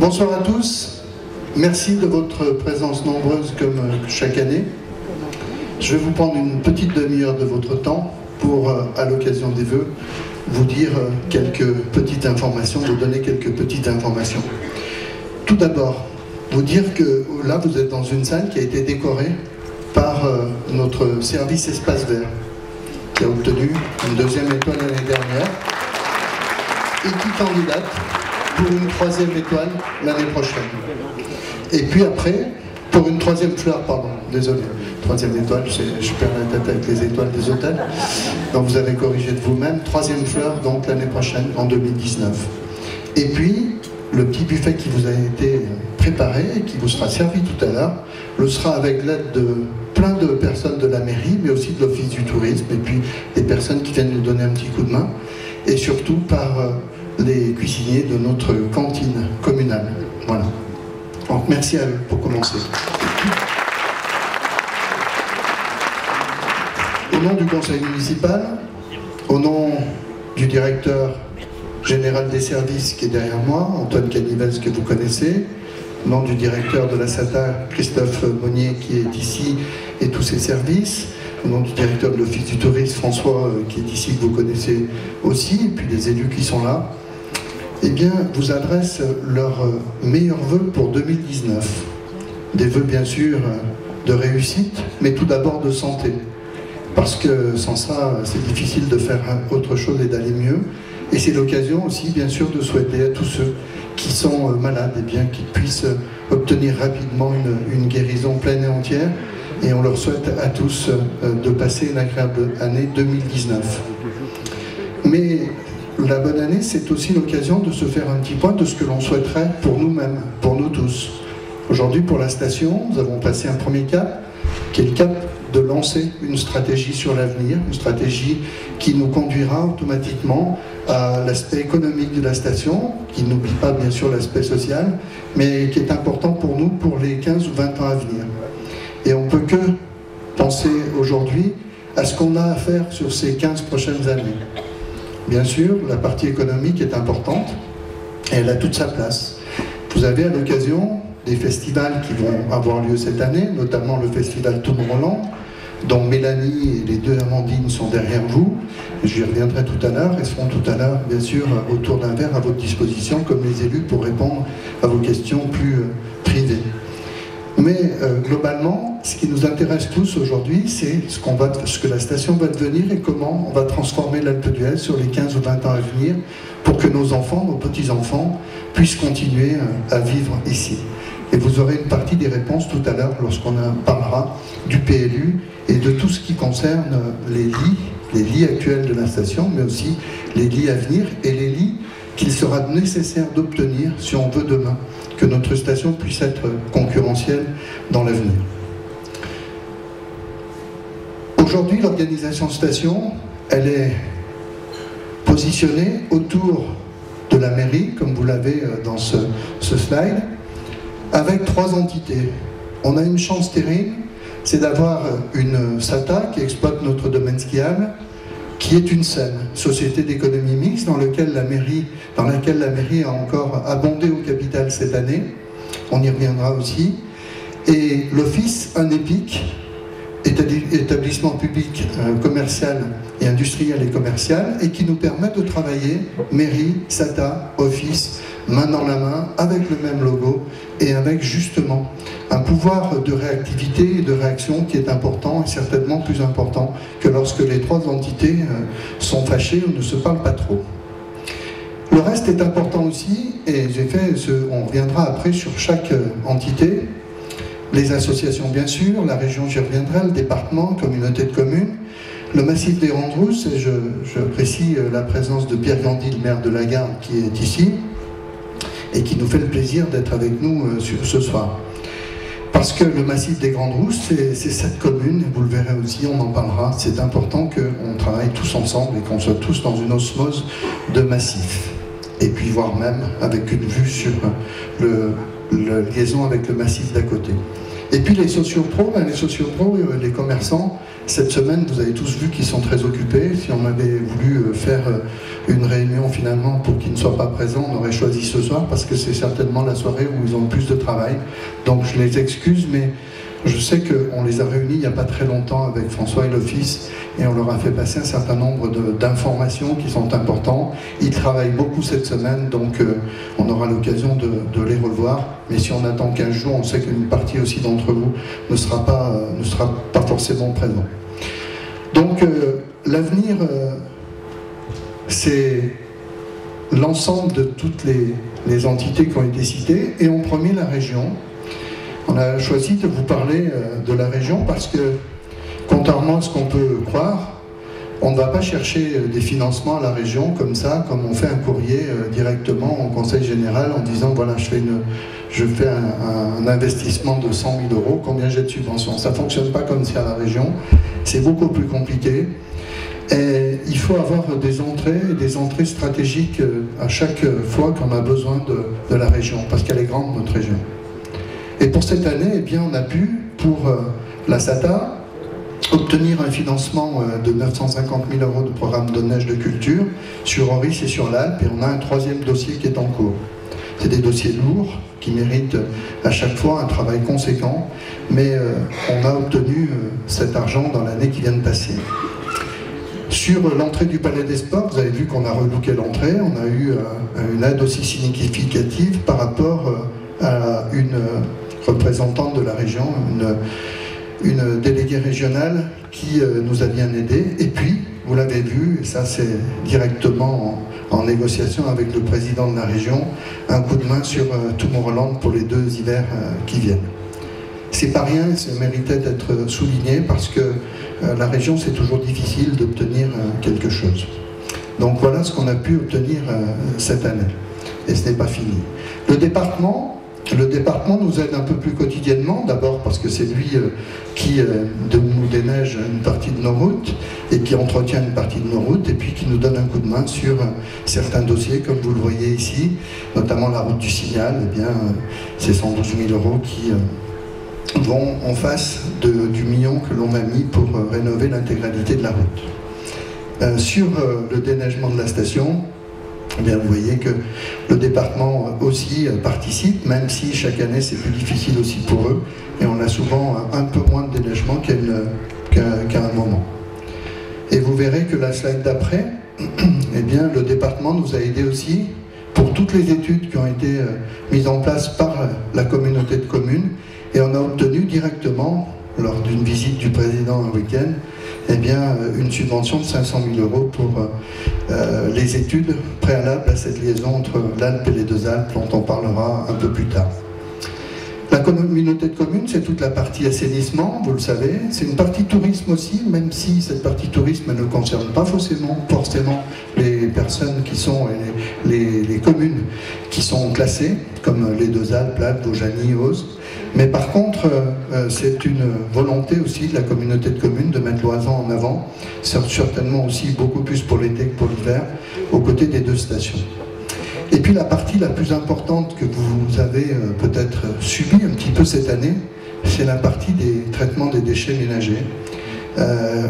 Bonsoir à tous, merci de votre présence nombreuse comme chaque année. Je vais vous prendre une petite demi-heure de votre temps pour, à l'occasion des vœux, vous dire quelques petites informations, vous donner quelques petites informations. Tout d'abord, vous dire que là vous êtes dans une salle qui a été décorée par notre service Espace Vert, qui a obtenu une 2e étoile l'année dernière et qui candidate pour une 3e étoile l'année prochaine. Et puis après, pour une 3e fleur, pardon, désolé, 3e étoile, je perds la tête avec les étoiles des hôtels, donc vous avez corrigé de vous-même, 3e fleur donc l'année prochaine, en 2019. Et puis, le petit buffet qui vous a été préparé et qui vous sera servi tout à l'heure, le sera avec l'aide de plein de personnes de la mairie, mais aussi de l'Office du tourisme, et puis des personnes qui viennent nous donner un petit coup de main, et surtout par les cuisiniers de notre cantine communale. Voilà. Donc merci à eux pour commencer. Au nom du conseil municipal, au nom du directeur général des services qui est derrière moi, Antoine Canivez, que vous connaissez, au nom du directeur de la SATA, Christophe Monnier, qui est ici, et tous ses services, au nom du directeur de l'Office du tourisme, François, qui est ici, que vous connaissez aussi, et puis des élus qui sont là, eh bien, vous adressent leurs meilleurs vœux pour 2019. Des vœux, bien sûr, de réussite, mais tout d'abord de santé. Parce que sans ça, c'est difficile de faire autre chose et d'aller mieux. Et c'est l'occasion aussi, bien sûr, de souhaiter à tous ceux qui sont malades, eh bien, qu'ils puissent obtenir rapidement une guérison pleine et entière. Et on leur souhaite à tous de passer une agréable année 2019. Mais la bonne année, c'est aussi l'occasion de se faire un petit point de ce que l'on souhaiterait pour nous-mêmes, pour nous tous. Aujourd'hui, pour la station, nous avons passé un premier cap, qui est le cap de lancer une stratégie sur l'avenir, une stratégie qui nous conduira automatiquement à l'aspect économique de la station, qui n'oublie pas bien sûr l'aspect social, mais qui est important pour nous pour les 15 ou 20 ans à venir. Et on ne peut que penser aujourd'hui à ce qu'on a à faire sur ces 15 prochaines années. Bien sûr, la partie économique est importante et elle a toute sa place. Vous avez à l'occasion des festivals qui vont avoir lieu cette année, notamment le festival Tourne-Roland, dont Mélanie et les 2 Amandines sont derrière vous. J'y reviendrai tout à l'heure et seront tout à l'heure, bien sûr, autour d'un verre à votre disposition, comme les élus, pour répondre à vos questions plus privées. Mais globalement, ce qui nous intéresse tous aujourd'hui, c'est ce que la station va devenir et comment on va transformer l'Alpe d'Huez sur les 15 ou 20 ans à venir pour que nos enfants, nos petits-enfants, puissent continuer à vivre ici. Et vous aurez une partie des réponses tout à l'heure lorsqu'on parlera du PLU et de tout ce qui concerne les lits actuels de la station, mais aussi les lits à venir et les lits qu'il sera nécessaire d'obtenir si on veut demain que notre station puisse être concurrentielle dans l'avenir. Aujourd'hui, l'organisation station, elle est positionnée autour de la mairie, comme vous l'avez dans ce slide, avec 3 entités. On a une chance terrible, c'est d'avoir une SATA qui exploite notre domaine skiable, qui est une SEM, Société d'économie mixte, dans laquelle la mairie a encore abondé au capital cette année. On y reviendra aussi. Et l'Office, un EPIC, établissement public commercial et industriel et commercial, et qui nous permet de travailler, mairie, SATA, Office, main dans la main, avec le même logo, et avec justement un pouvoir de réactivité et de réaction qui est important, et certainement plus important que lorsque les 3 entités sont fâchées ou ne se parlent pas trop. Le reste est important aussi, et on reviendra après sur chaque entité. Les associations, bien sûr, la région, j'y reviendrai, le département, communauté de communes, le massif des Grandes Rousses, et j'apprécie la présence de Pierre Gandy, le maire de la Garde, qui est ici, et qui nous fait le plaisir d'être avec nous ce soir. Parce que le massif des Grandes Rousses, c'est 7 communes, et vous le verrez aussi, on en parlera. C'est important qu'on travaille tous ensemble et qu'on soit tous dans une osmose de massif. Et puis voire même avec une vue sur la liaison avec le massif d'à côté. Et puis les sociopros, les commerçants, cette semaine, vous avez tous vu qu'ils sont très occupés. Si on avait voulu faire une réunion finalement pour qu'ils ne soient pas présents, on aurait choisi ce soir parce que c'est certainement la soirée où ils ont le plus de travail. Donc je les excuse, mais je sais qu'on les a réunis il n'y a pas très longtemps avec François et l'Office et on leur a fait passer un certain nombre d'informations qui sont importantes. Ils travaillent beaucoup cette semaine, donc on aura l'occasion de les revoir. Mais si on attend 15 jours, on sait qu'une partie aussi d'entre vous ne sera pas forcément présent. Donc l'avenir, c'est l'ensemble de toutes les entités qui ont été citées, et en premier la région. On a choisi de vous parler de la région parce que, contrairement à ce qu'on peut croire, on ne va pas chercher des financements à la région comme ça, comme on fait un courrier directement au Conseil général en disant voilà, je fais un investissement de 100 000 €, combien j'ai de subventions. Ça ne fonctionne pas comme ça à la région, c'est beaucoup plus compliqué. Et il faut avoir des entrées stratégiques à chaque fois qu'on a besoin de la région, parce qu'elle est grande, notre région. Et pour cette année, eh bien, on a pu, pour la SATA, obtenir un financement de 950 000 € de programme de neige de culture sur Oris et sur l'Alpe, et on a un troisième dossier qui est en cours. C'est des dossiers lourds qui méritent à chaque fois un travail conséquent, mais on a obtenu cet argent dans l'année qui vient de passer. Sur l'entrée du Palais des Sports, vous avez vu qu'on a relooké l'entrée, on a eu une aide aussi significative par rapport à une représentante de la région, une déléguée régionale qui nous a bien aidés. Et puis, vous l'avez vu, et ça c'est directement en négociation avec le président de la région, un coup de main sur Tomorrowland pour les 2 hivers qui viennent. C'est pas rien, ça méritait d'être souligné parce que la région, c'est toujours difficile d'obtenir quelque chose. Donc voilà ce qu'on a pu obtenir cette année. Et ce n'est pas fini. Le département nous aide un peu plus quotidiennement, d'abord parce que c'est lui qui nous déneige une partie de nos routes et qui entretient une partie de nos routes et puis qui nous donne un coup de main sur certains dossiers, comme vous le voyez ici, notamment la route du Signal. Eh bien, c'est 112 000 € qui vont en face du million que l'on a mis pour rénover l'intégralité de la route. Sur le déneigement de la station, eh bien, vous voyez que le département aussi participe, même si chaque année c'est plus difficile aussi pour eux, et on a souvent un peu moins de déneigement qu'à un moment. Et vous verrez que la slide d'après, eh bien, le département nous a aidés aussi pour toutes les études qui ont été mises en place par la communauté de communes, et on a obtenu directement, lors d'une visite du président un week-end, eh bien, une subvention de 500 000 € pour les études préalables à cette liaison entre l'Alpe et les 2 Alpes, dont on parlera un peu plus tard. La communauté de communes, c'est toute la partie assainissement, vous le savez. C'est une partie tourisme aussi, même si cette partie tourisme ne concerne pas forcément les personnes qui sont, les communes qui sont classées, comme les 2 Alpes, l'Alpe, Vaujany, Auze. Mais par contre, c'est une volonté aussi de la communauté de communes de mettre l'Oisan en avant, certainement aussi beaucoup plus pour l'été que pour l'hiver, aux côtés des 2 stations. Et puis la partie la plus importante que vous avez peut-être subie un petit peu cette année, c'est la partie des traitements des déchets ménagers.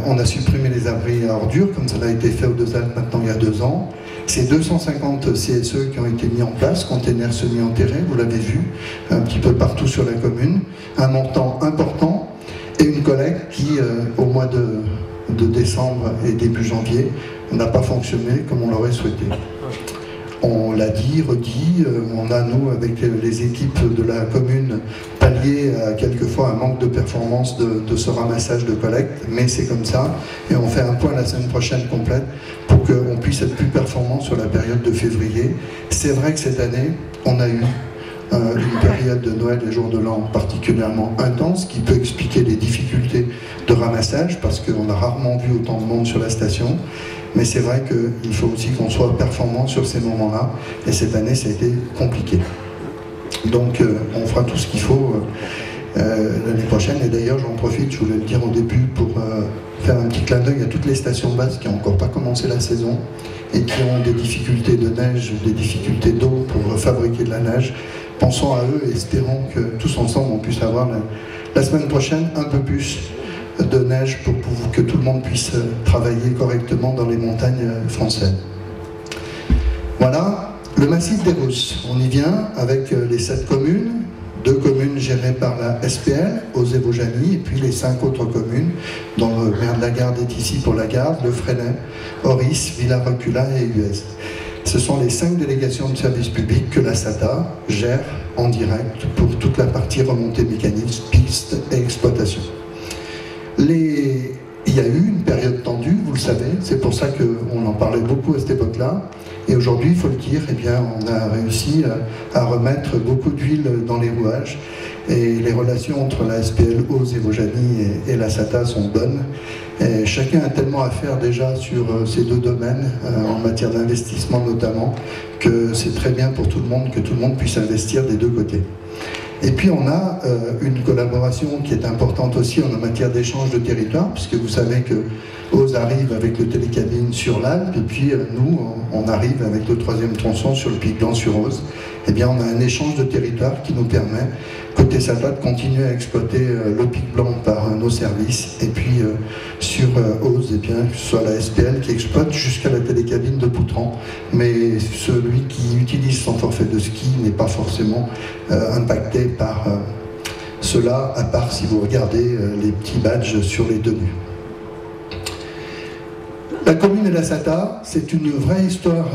On a supprimé les abris à ordures, comme ça a été fait aux 2 Alpes maintenant il y a 2 ans. C'est 250 CSE qui ont été mis en place, containers semi-enterrés, vous l'avez vu, un petit peu partout sur la commune. Un montant important et une collecte qui, au mois de décembre et début janvier, n'a pas fonctionné comme on l'aurait souhaité. On l'a dit, redit, on a, nous, avec les équipes de la commune, pallié à quelquefois un manque de performance de ce ramassage de collecte, mais c'est comme ça, et on fait un point la semaine prochaine complète pour qu'on puisse être plus performant sur la période de février. C'est vrai que cette année, on a eu une période de Noël et jour de l'an particulièrement intense, qui peut expliquer les difficultés de ramassage, parce qu'on a rarement vu autant de monde sur la station. Mais c'est vrai qu'il faut aussi qu'on soit performant sur ces moments-là, et cette année, ça a été compliqué. Donc, on fera tout ce qu'il faut l'année prochaine, et d'ailleurs, j'en profite, je voulais le dire au début, pour faire un petit clin d'œil à toutes les stations basses qui n'ont encore pas commencé la saison, et qui ont des difficultés de neige, des difficultés d'eau pour fabriquer de la neige. Pensons à eux et espérons que tous ensemble on puisse avoir la semaine prochaine un peu plus de neige pour que tout le monde puisse travailler correctement dans les montagnes françaises. Voilà, le massif des Rousses, on y vient avec les 7 communes, 2 communes gérées par la SPL, Auzet-Vaujany, et puis les 5 autres communes, dont le maire de la Garde est ici pour la Garde, Le Fresnay, Oris, Villa-Recula et Huez. Ce sont les 5 délégations de service public que la SATA gère en direct pour toute la partie remontée mécanique, piste et exploitation. Il y a eu une période tendue, vous le savez, c'est pour ça qu'on en parlait beaucoup à cette époque-là. Et aujourd'hui, il faut le dire, eh bien, on a réussi à remettre beaucoup d'huile dans les rouages. Et les relations entre la SPL, Auzet-Vaujany et la SATA sont bonnes. Et chacun a tellement à faire déjà sur ces 2 domaines, en matière d'investissement notamment, que c'est très bien pour tout le monde que tout le monde puisse investir des 2 côtés. Et puis on a une collaboration qui est importante aussi en matière d'échange de territoire, puisque vous savez que Auze arrive avec le télécabine sur l'Alpe, et puis nous, on arrive avec le 3e tronçon sur le Pic Blanc sur Auze. Eh bien, on a un échange de territoire qui nous permet, côté SATA, de continuer à exploiter le Pic Blanc par nos services, et puis sur Auze, eh bien, que ce soit la SPL qui exploite jusqu'à la télécabine de Poutran, mais celui qui utilise son forfait de ski n'est pas forcément impacté par cela, à part si vous regardez les petits badges sur les tenues. La commune et la SATA, c'est une vraie histoire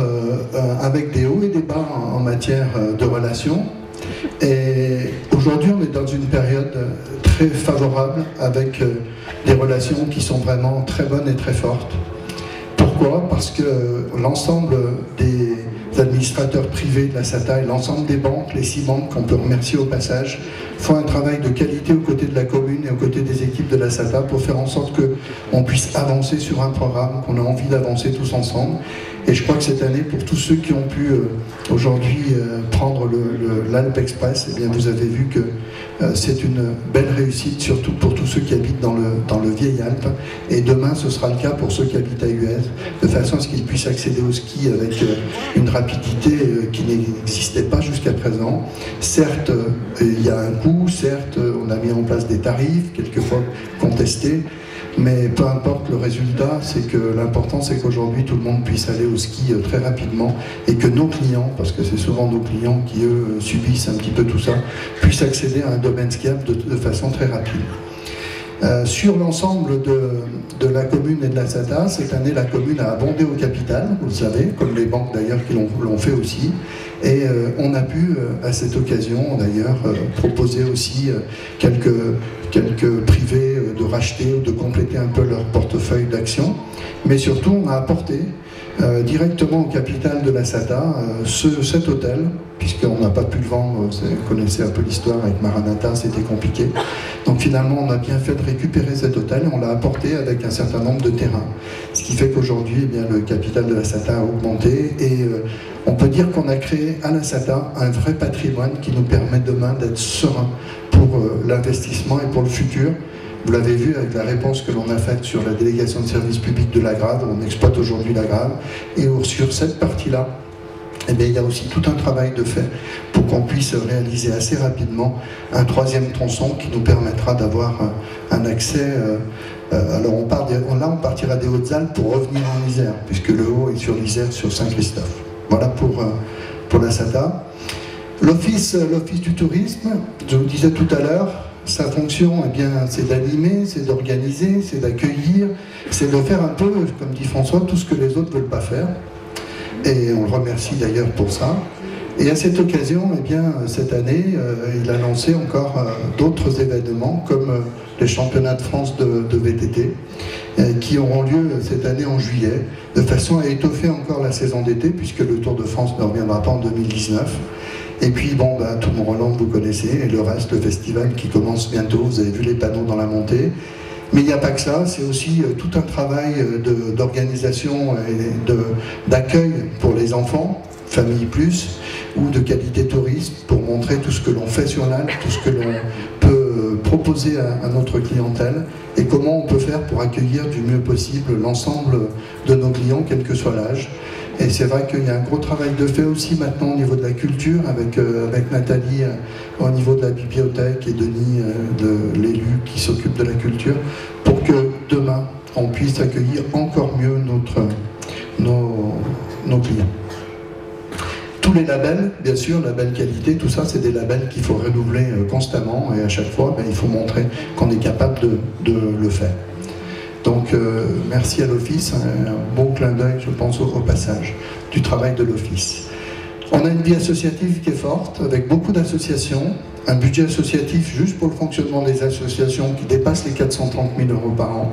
avec des hauts et des bas en matière de relations. Et aujourd'hui, on est dans une période très favorable avec des relations qui sont vraiment très bonnes et très fortes. Pourquoi? Parce que l'ensemble des administrateurs privés de la SATA et l'ensemble des banques, les 6 banques qu'on peut remercier au passage, font un travail de qualité aux côtés de la commune et aux côtés des équipes de la SATA pour faire en sorte qu'on puisse avancer sur un programme, qu'on a envie d'avancer tous ensemble. Et je crois que cette année, pour tous ceux qui ont pu aujourd'hui prendre l'Alpe Express, eh bien vous avez vu que c'est une belle réussite, surtout pour tous ceux qui habitent dans le Vieil Alpes. Et demain, ce sera le cas pour ceux qui habitent à Huez, de façon à ce qu'ils puissent accéder au ski avec une rapidité qui n'existait pas jusqu'à présent. Certes, il y a un coût, certes, on a mis en place des tarifs, quelquefois contestés, mais peu importe le résultat, c'est que l'important c'est qu'aujourd'hui tout le monde puisse aller au ski très rapidement et que nos clients, parce que c'est souvent nos clients qui eux subissent un petit peu tout ça, puissent accéder à un domaine skiable de façon très rapide. Sur l'ensemble de la commune et de la SATA, cette année la commune a abondé au capital, vous le savez, comme les banques d'ailleurs qui l'ont fait aussi. Et on a pu, à cette occasion d'ailleurs, proposer aussi quelques privés de racheter ou de compléter un peu leur portefeuille d'actions. Mais surtout, on a apporté directement au capital de la SATA cet hôtel, puisqu'on n'a pas pu le vendre, vous connaissez un peu l'histoire avec Maranatha, c'était compliqué. Donc finalement, on a bien fait de récupérer cet hôtel et on l'a apporté avec un certain nombre de terrains. Ce qui fait qu'aujourd'hui, eh bien, le capital de la SATA a augmenté et on peut dire qu'on a créé à la SATA un vrai patrimoine qui nous permet demain d'être serein pour l'investissement et pour le futur. Vous l'avez vu avec la réponse que l'on a faite sur la délégation de service public de la Grave, on exploite aujourd'hui la Grave, et sur cette partie-là, eh bien, il y a aussi tout un travail de fait pour qu'on puisse réaliser assez rapidement un 3e tronçon qui nous permettra d'avoir un accès. Alors là, on partira des Hautes-Alpes pour revenir en Isère, puisque le haut est sur l'Isère, sur Saint-Christophe. Voilà pour la SATA. L'Office du tourisme, je vous disais tout à l'heure, sa fonction, eh bien, c'est d'animer, c'est d'organiser, c'est d'accueillir, c'est de faire un peu, comme dit François, tout ce que les autres ne veulent pas faire. Et on le remercie d'ailleurs pour ça. Et à cette occasion, eh bien, cette année, il a lancé encore d'autres événements, comme les championnats de France de VTT, qui auront lieu cette année en juillet, de façon à étoffer encore la saison d'été, puisque le Tour de France ne reviendra pas en 2019. Et puis, bon, bah, Tourmont-Roland, vous connaissez, et le reste, le festival qui commence bientôt, vous avez vu les panneaux dans la montée. Mais il n'y a pas que ça, c'est aussi tout un travail d'organisation et d'accueil pour les enfants, Famille Plus, ou de qualité tourisme, pour montrer tout ce que l'on fait sur l'Alpe, tout ce que l'on peut proposer à notre clientèle, et comment on peut faire pour accueillir du mieux possible l'ensemble de nos clients, quel que soit l'âge. Et c'est vrai qu'il y a un gros travail de fait aussi maintenant au niveau de la culture, avec Nathalie au niveau de la bibliothèque et Denis, l'élu qui s'occupe de la culture, pour que demain, on puisse accueillir encore mieux nos clients. Tous les labels, bien sûr, label qualité, tout ça, c'est des labels qu'il faut renouveler constamment, et à chaque fois, il faut montrer qu'on est capable de le faire. Donc, merci à l'Office, un bon clin d'œil, je pense, au passage du travail de l'Office. On a une vie associative qui est forte, avec beaucoup d'associations, un budget associatif juste pour le fonctionnement des associations qui dépasse les 430 000 € par an,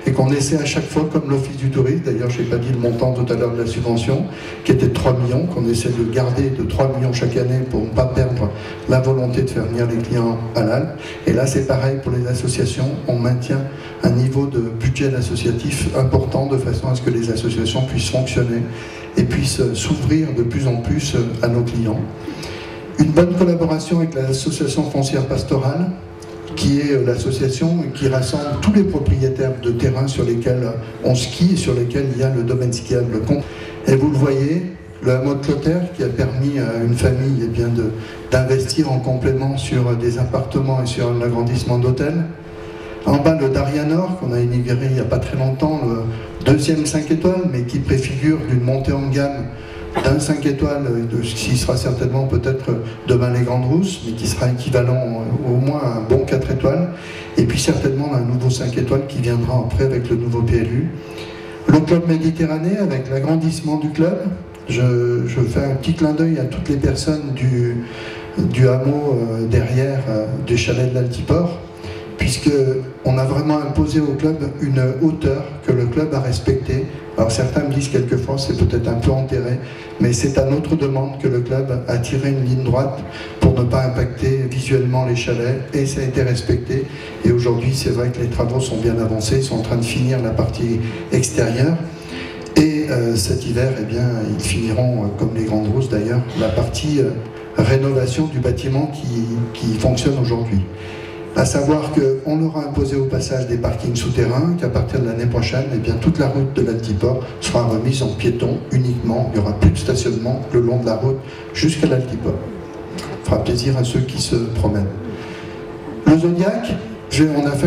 et qu'on essaie à chaque fois, comme l'Office du tourisme, d'ailleurs je n'ai pas dit le montant tout à l'heure de la subvention, qui était de 3 millions, qu'on essaie de garder de 3 millions chaque année pour ne pas perdre la volonté de faire venir les clients halal. Et là c'est pareil pour les associations, on maintient un niveau de budget associatif important de façon à ce que les associations puissent fonctionner et puissent s'ouvrir de plus en plus à nos clients. Une bonne collaboration avec l'association foncière pastorale, qui est l'association qui rassemble tous les propriétaires de terrains sur lesquels on skie et sur lesquels il y a le domaine skiable. Et vous le voyez, le hameau de Clotaire qui a permis à une famille d'investir en complément sur des appartements et sur l'agrandissement d'hôtels. En bas, le Daria Nord, qu'on a inauguré il n'y a pas très longtemps, le deuxième 5 étoiles, mais qui préfigure d'une montée en gamme d'un 5 étoiles, qui sera certainement peut-être demain les Grandes Rousses, mais qui sera équivalent au moins à un bon 4 étoiles, et puis certainement un nouveau 5 étoiles qui viendra après avec le nouveau PLU. Le Club Méditerranée, avec l'agrandissement du club, je fais un petit clin d'œil à toutes les personnes du hameau derrière du chalet de l'Altiport, puisqu'on a vraiment imposé au club une hauteur que le club a respectée. Alors certains me disent quelquefois c'est peut-être un peu enterré, mais c'est à notre demande que le club a tiré une ligne droite pour ne pas impacter visuellement les chalets, et ça a été respecté. Et aujourd'hui c'est vrai que les travaux sont bien avancés, ils sont en train de finir la partie extérieure. Et cet hiver, eh bien, ils finiront, comme les Grandes Rousses d'ailleurs, la partie rénovation du bâtiment qui fonctionne aujourd'hui. À savoir qu'on leur a imposé au passage des parkings souterrains, qu'à partir de l'année prochaine, eh bien, toute la route de l'Altiport sera remise en piéton uniquement. Il n'y aura plus de stationnement le long de la route jusqu'à l'Altiport. Ça fera plaisir à ceux qui se promènent. Le Zodiac, on a fait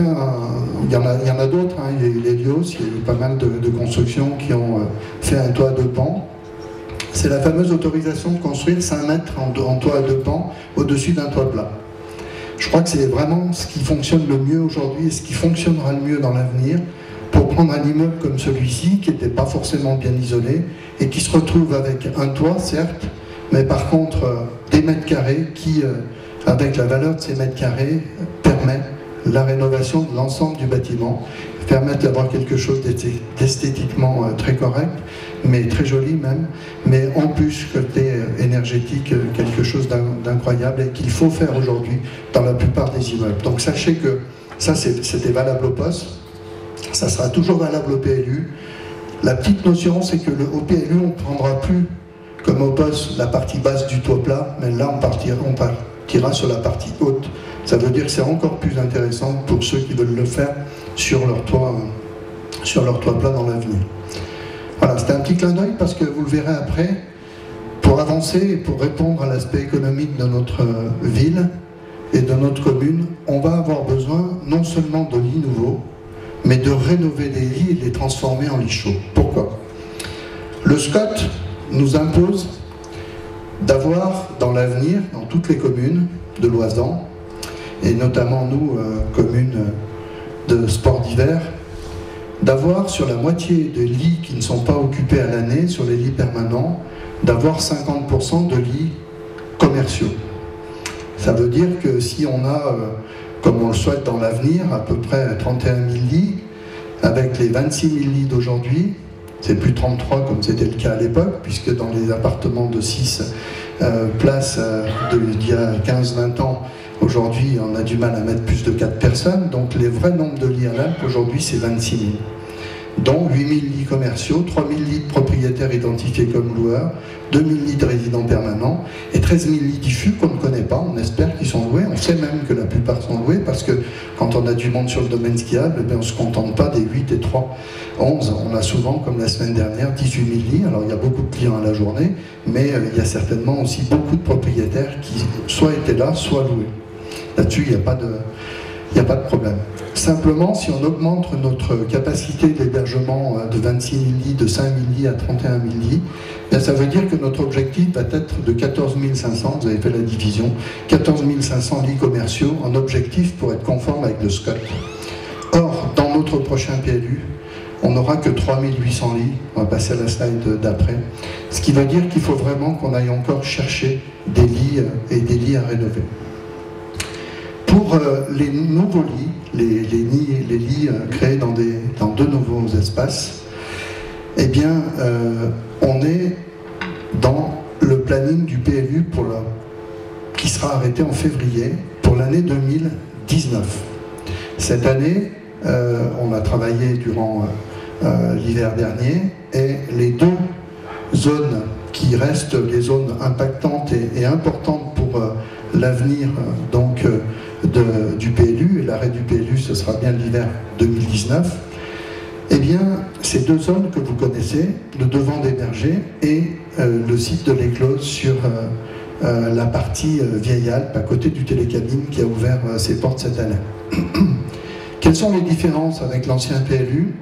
il y en a d'autres, hein. Il y a eu l'Hélios, il y a eu pas mal de constructions qui ont fait un toit à 2 pans. C'est la fameuse autorisation de construire 5 mètres en toit à 2 pans au-dessus d'un toit plat. Je crois que c'est vraiment ce qui fonctionne le mieux aujourd'hui et ce qui fonctionnera le mieux dans l'avenir pour prendre un immeuble comme celui-ci, qui n'était pas forcément bien isolé et qui se retrouve avec un toit, certes, mais par contre des mètres carrés qui, avec la valeur de ces mètres carrés, permet la rénovation de l'ensemble du bâtiment, permettent d'avoir quelque chose d'esthétiquement très correct, mais très joli même, mais en plus côté énergétique, quelque chose d'incroyable et qu'il faut faire aujourd'hui dans la plupart des immeubles. Donc sachez que ça c'était valable au poste, ça sera toujours valable au PLU. La petite notion, c'est que au PLU on ne prendra plus comme au poste la partie basse du toit plat, mais là on partira sur la partie haute. Ça veut dire que c'est encore plus intéressant pour ceux qui veulent le faire sur leur toit plat dans l'avenir. Voilà, c'était un petit clin d'œil parce que vous le verrez après, pour avancer et pour répondre à l'aspect économique de notre ville et de notre commune, on va avoir besoin non seulement de lits nouveaux, mais de rénover des lits et de les transformer en lits chauds. Pourquoi? Le SCOT nous impose d'avoir dans l'avenir, dans toutes les communes de l'Oisans, et notamment nous, communes de sport d'hiver, d'avoir sur la moitié des lits qui ne sont pas occupés à l'année, sur les lits permanents, d'avoir 50% de lits commerciaux. Ça veut dire que si on a, comme on le souhaite dans l'avenir, à peu près 31 000 lits, avec les 26 000 lits d'aujourd'hui, c'est plus 33 comme c'était le cas à l'époque, puisque dans les appartements de 6 places d'il y a 15-20 ans, aujourd'hui, on a du mal à mettre plus de 4 personnes, donc les vrais nombres de lits à l'ALP, aujourd'hui, c'est 26 000. Dont 8 000 lits commerciaux, 3 000 lits de propriétaires identifiés comme loueurs, 2 000 lits de résidents permanents, et 13 000 lits diffus qu'on ne connaît pas, on espère qu'ils sont loués, sait même que la plupart sont loués parce que quand on a du monde sur le domaine skiable, eh bien, on ne se contente pas des 8 et 3, 11. On a souvent, comme la semaine dernière, 18 000 lits. Alors il y a beaucoup de clients à la journée, mais il y a certainement aussi beaucoup de propriétaires qui soit étaient là, soit loués. Là-dessus, il n'y a pas de problème. Simplement, si on augmente notre capacité d'hébergement de 26 000 lits, de 5 000 lits à 31 000 lits, bien, ça veut dire que notre objectif va être de 14 500, vous avez fait la division, 14 500 lits commerciaux en objectif pour être conforme avec le SCOT. Or, dans notre prochain PLU, on n'aura que 3 800 lits, on va passer à la slide d'après, ce qui veut dire qu'il faut vraiment qu'on aille encore chercher des lits et des lits à rénover. Pour les nouveaux lits, les lits créés dans deux nouveaux espaces, eh bien, on est dans le planning du PLU qui sera arrêté en février pour l'année 2019. Cette année, on a travaillé durant l'hiver dernier et les deux zones qui restent les zones impactantes et importantes pour l'avenir du PLU, et l'arrêt du PLU ce sera bien l'hiver 2019, eh bien ces deux zones que vous connaissez, le devant des bergers et le site de l'Éclose sur la partie Vieille Alpe à côté du télécabine qui a ouvert ses portes cette année. Quelles sont les différences avec l'ancien PLU?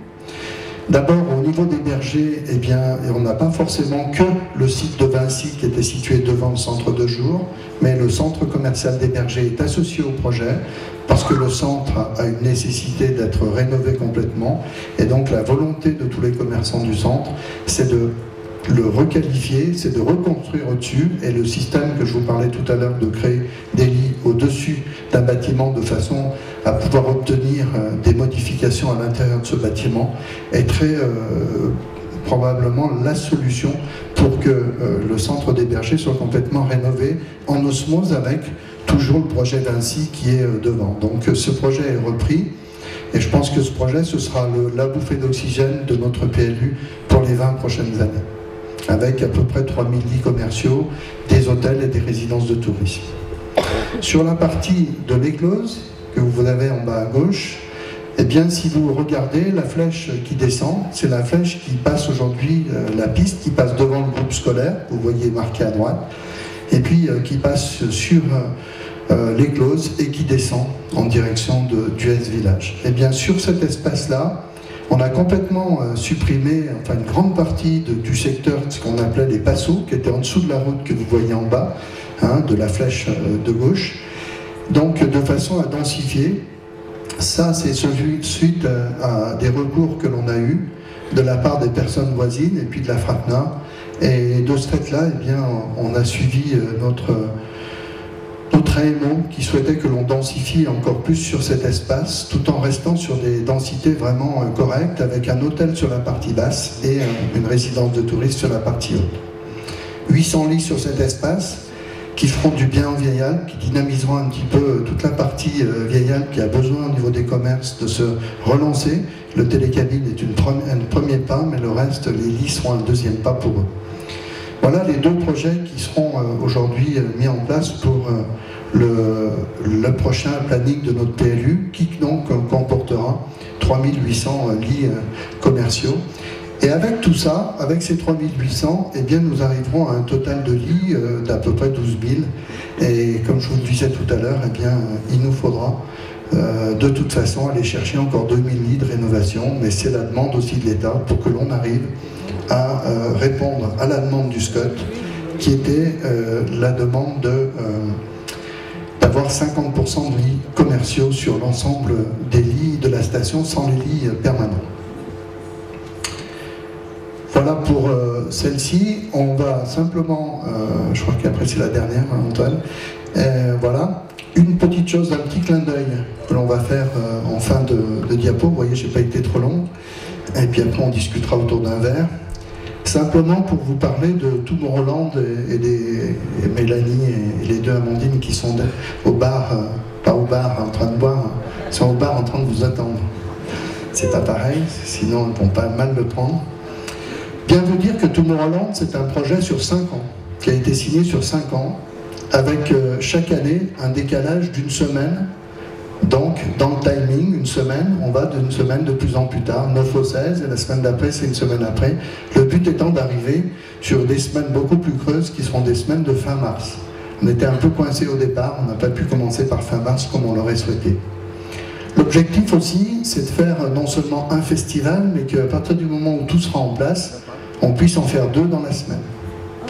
D'abord, au niveau des bergers, eh bien, on n'a pas forcément que le site de Vincy qui était situé devant le centre de jour, mais le centre commercial des bergers est associé au projet parce que le centre a une nécessité d'être rénové complètement et donc la volonté de tous les commerçants du centre, c'est de le requalifier, c'est de reconstruire au-dessus, et le système que je vous parlais tout à l'heure de créer des lits au-dessus d'un bâtiment de façon à pouvoir obtenir des modifications à l'intérieur de ce bâtiment est très probablement la solution pour que le centre des bergers soit complètement rénové en osmose avec toujours le projet Vincy qui est devant. Donc ce projet est repris. Et je pense que ce projet, ce sera la bouffée d'oxygène de notre PLU pour les 20 prochaines années, avec à peu près 3000 lits commerciaux, des hôtels et des résidences de tourisme. Sur la partie de l'Éclose, que vous avez en bas à gauche, eh bien, si vous regardez la flèche qui descend, c'est la flèche qui passe aujourd'hui, la piste qui passe devant le groupe scolaire, vous voyez marqué à droite, et puis qui passe sur l'Éclose et qui descend en direction du S-Village. Et bien, sur cet espace-là, on a complètement supprimé une grande partie du secteur, ce qu'on appelait les passos, qui était en dessous de la route que vous voyez en bas, de la flèche de gauche, donc de façon à densifier. Ça, c'est suite à des recours que l'on a eus de la part des personnes voisines et puis de la FRAPNA. Et de ce fait-là, eh bien, on a suivi notre AMO qui souhaitait que l'on densifie encore plus sur cet espace, tout en restant sur des densités vraiment correctes, avec un hôtel sur la partie basse et une résidence de touristes sur la partie haute. 800 lits sur cet espace, qui feront du bien en Vieille Alpe, qui dynamiseront un petit peu toute la partie Vieille Alpe qui a besoin au niveau des commerces de se relancer. Le télécabine est un premier pas, mais le reste, les lits seront un deuxième pas pour eux. Voilà les deux projets qui seront aujourd'hui mis en place pour le prochain planning de notre PLU, qui donc comportera 3800 lits commerciaux. Et avec tout ça, avec ces 3800, eh bien, nous arriverons à un total de lits d'à peu près 12 000. Et comme je vous le disais tout à l'heure, eh bien, il nous faudra de toute façon aller chercher encore 2000 lits de rénovation, mais c'est la demande aussi de l'État pour que l'on arrive à répondre à la demande du SCOT, qui était la demande d'avoir 50% de lits commerciaux sur l'ensemble des lits de la station sans les lits permanents. Voilà pour celle-ci. On va simplement, je crois qu'après c'est la dernière, Antoine, voilà, une petite chose, un petit clin d'œil que l'on va faire en fin de diapo. Vous voyez, je n'ai pas été trop long, et puis après on discutera autour d'un verre. Simplement pour vous parler de tout Roland et Mélanie et les deux Amandine qui sont au bar, pas au bar en train de boire, ils sont au bar en train de vous attendre. C'est pas pareil, sinon ils vont pas mal le prendre. Bien vous dire que Tomorrowland, c'est un projet sur 5 ans, qui a été signé sur 5 ans, avec chaque année un décalage d'une semaine. Donc, dans le timing, une semaine, on va d'une semaine de plus en plus tard, 9 au 16, et la semaine d'après, c'est une semaine après. Le but étant d'arriver sur des semaines beaucoup plus creuses, qui seront des semaines de fin mars. On était un peu coincé au départ, on n'a pas pu commencer par fin mars comme on l'aurait souhaité. L'objectif aussi, c'est de faire non seulement un festival, mais qu'à partir du moment où tout sera en place, on puisse en faire 2 dans la semaine,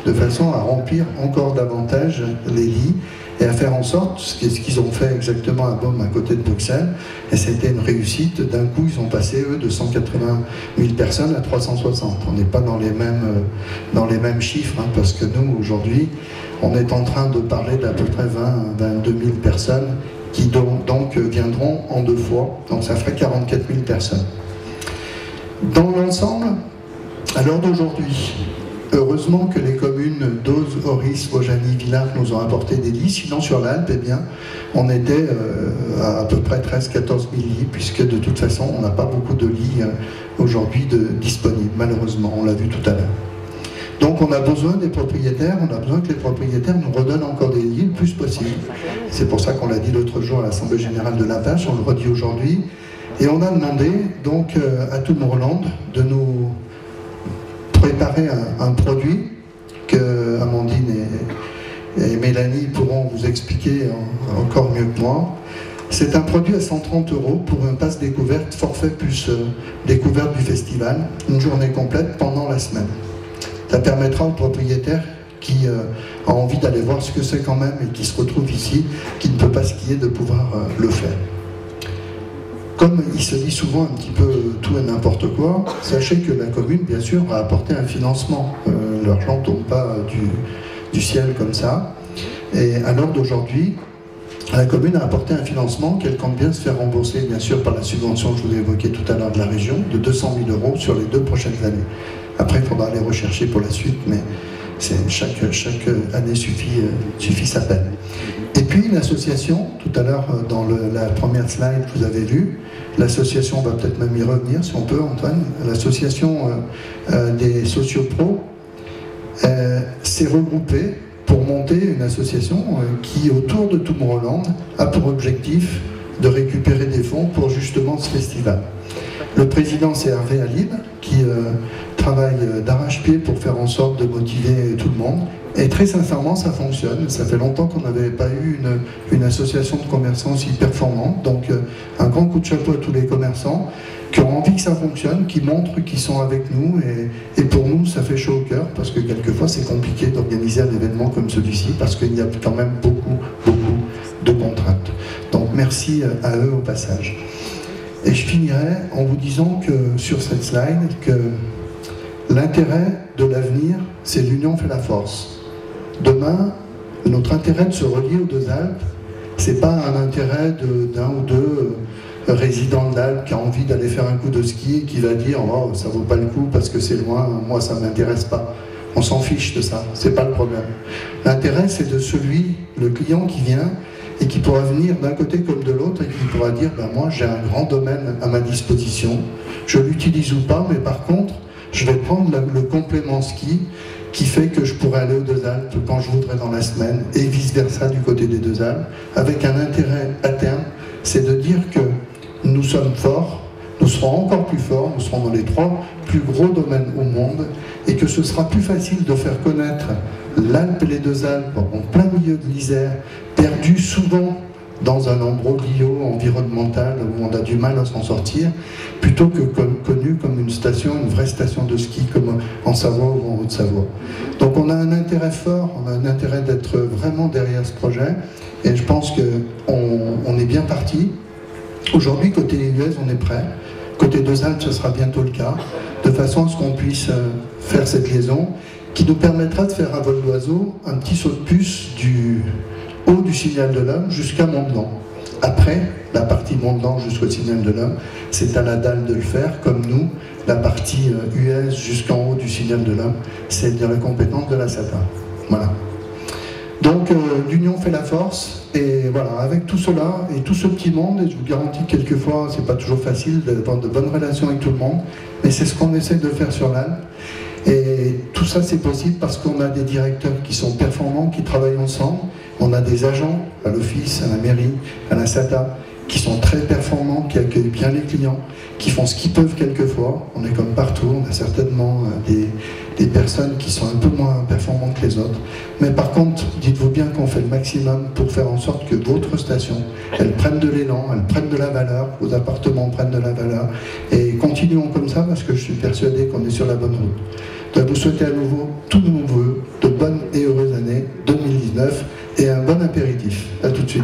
de façon à remplir encore davantage les lits, et à faire en sorte, ce qu'ils ont fait exactement à Beaume, à côté de Bruxelles, et c'était une réussite. D'un coup, ils ont passé, eux, de 180 000 personnes à 360. On n'est pas dans les mêmes chiffres, hein, parce que nous, aujourd'hui, on est en train de parler d'à peu près 22 000 personnes qui donc viendront en 2 fois, donc ça ferait 44 000 personnes. Dans l'ensemble, à l'heure d'aujourd'hui, heureusement que les communes d'Oz, Oris, Ojani, Villars nous ont apporté des lits, sinon sur l'Alpe, eh bien, on était à peu près 13 000 – 14 000 lits, puisque de toute façon, on n'a pas beaucoup de lits aujourd'hui disponibles, malheureusement, on l'a vu tout à l'heure. Donc on a besoin des propriétaires, on a besoin que les propriétaires nous redonnent encore des lits le plus possible. C'est pour ça qu'on l'a dit l'autre jour à l'Assemblée Générale de l'Apache, on le redit aujourd'hui. Et on a demandé donc à Tomorrowland de nous préparer un produit que Amandine et Mélanie pourront vous expliquer encore mieux que moi. C'est un produit à 130 € pour un pass découverte, forfait plus découverte du festival, une journée complète pendant la semaine. Ça permettra aux propriétaires qui a envie d'aller voir ce que c'est quand même et qui se retrouve ici, qui ne peut pas skier, de pouvoir le faire. Comme il se dit souvent un petit peu tout et n'importe quoi, sachez que la commune, bien sûr, a apporté un financement. L'argent ne tombe pas du ciel comme ça. Et à l'heure d'aujourd'hui, la commune a apporté un financement qu'elle compte bien se faire rembourser, bien sûr, par la subvention que je vous ai évoquée tout à l'heure de la région, de 200 000 € sur les 2 prochaines années. Après, il faudra aller rechercher pour la suite, mais chaque année suffit sa peine. Et puis l'association, tout à l'heure dans la première slide que vous avez vue, l'association, on va peut-être même y revenir si on peut, Antoine, l'association des sociopros s'est regroupée pour monter une association qui, autour de Tomorrowland, a pour objectif de récupérer des fonds pour justement ce festival. Le président, c'est Hervé Alib, qui travaille d'arrache-pied pour faire en sorte de motiver tout le monde. Et très sincèrement, ça fonctionne. Ça fait longtemps qu'on n'avait pas eu une association de commerçants aussi performante. Donc, un grand coup de chapeau à tous les commerçants qui ont envie que ça fonctionne, qui montrent qu'ils sont avec nous. Et pour nous, ça fait chaud au cœur, parce que quelquefois, c'est compliqué d'organiser un événement comme celui-ci, parce qu'il y a quand même beaucoup de contraintes. Donc, merci à eux au passage. Et je finirai en vous disant que sur cette slide, que l'intérêt de l'avenir, c'est l'union fait la force. Demain, notre intérêt de se relier aux 2 Alpes, c'est pas un intérêt d'un ou deux résidents de l'Alpe qui a envie d'aller faire un coup de ski et qui va dire « Oh, ça vaut pas le coup parce que c'est loin, moi ça m'intéresse pas ». On s'en fiche de ça, c'est pas le problème. L'intérêt, c'est de celui, le client qui vient et qui pourra venir d'un côté comme de l'autre et qui pourra dire ben moi j'ai un grand domaine à ma disposition, je l'utilise ou pas, mais par contre je vais prendre le complément ski qui fait que je pourrais aller aux 2 Alpes quand je voudrais dans la semaine et vice versa du côté des 2 Alpes, avec un intérêt à terme, c'est de dire que nous sommes forts, nous serons encore plus forts, nous serons dans les 3 plus gros domaines au monde et que ce sera plus facile de faire connaître l'Alpe et les 2 Alpes en plein milieu de l'Isère, perdu souvent dans un embroglio environnemental où on a du mal à s'en sortir, plutôt que connu comme une station, une vraie station de ski comme en Savoie ou en Haute-Savoie. Donc on a un intérêt fort, on a un intérêt d'être vraiment derrière ce projet, et je pense qu'on est bien parti. Aujourd'hui, côté US, on est prêt. Côté 2 Alpes, ce sera bientôt le cas, de façon à ce qu'on puisse faire cette liaison, qui nous permettra de faire à vol d'oiseau un petit saut de puce du haut du Signal de l'Homme jusqu'à Mont-Blanc. Après, la partie Mont-Blanc jusqu'au Signal de l'Homme, c'est à la dalle de le faire, comme nous, la partie US jusqu'en haut du Signal de l'Homme, c'est de la compétence de la SATA. Voilà. Donc, l'union fait la force, et voilà, avec tout cela, et tout ce petit monde, et je vous garantis que quelquefois, c'est pas toujours facile d'avoir de bonnes relations avec tout le monde, mais c'est ce qu'on essaie de faire sur l'Alpe. Et tout ça, c'est possible parce qu'on a des directeurs qui sont performants, qui travaillent ensemble, On a des agents à l'office, à la mairie, à la SATA, qui sont très performants, qui accueillent bien les clients, qui font ce qu'ils peuvent quelquefois. On est comme partout, on a certainement des personnes qui sont un peu moins performantes que les autres. Mais par contre, dites-vous bien qu'on fait le maximum pour faire en sorte que votre station, elle prenne de l'élan, elle prenne de la valeur, vos appartements prennent de la valeur. Et continuons comme ça parce que je suis persuadé qu'on est sur la bonne route. Donc vous souhaitez à nouveau tous nos vœux de bonnes et heureuses années 2019 et un bon apéritif. À tout de suite.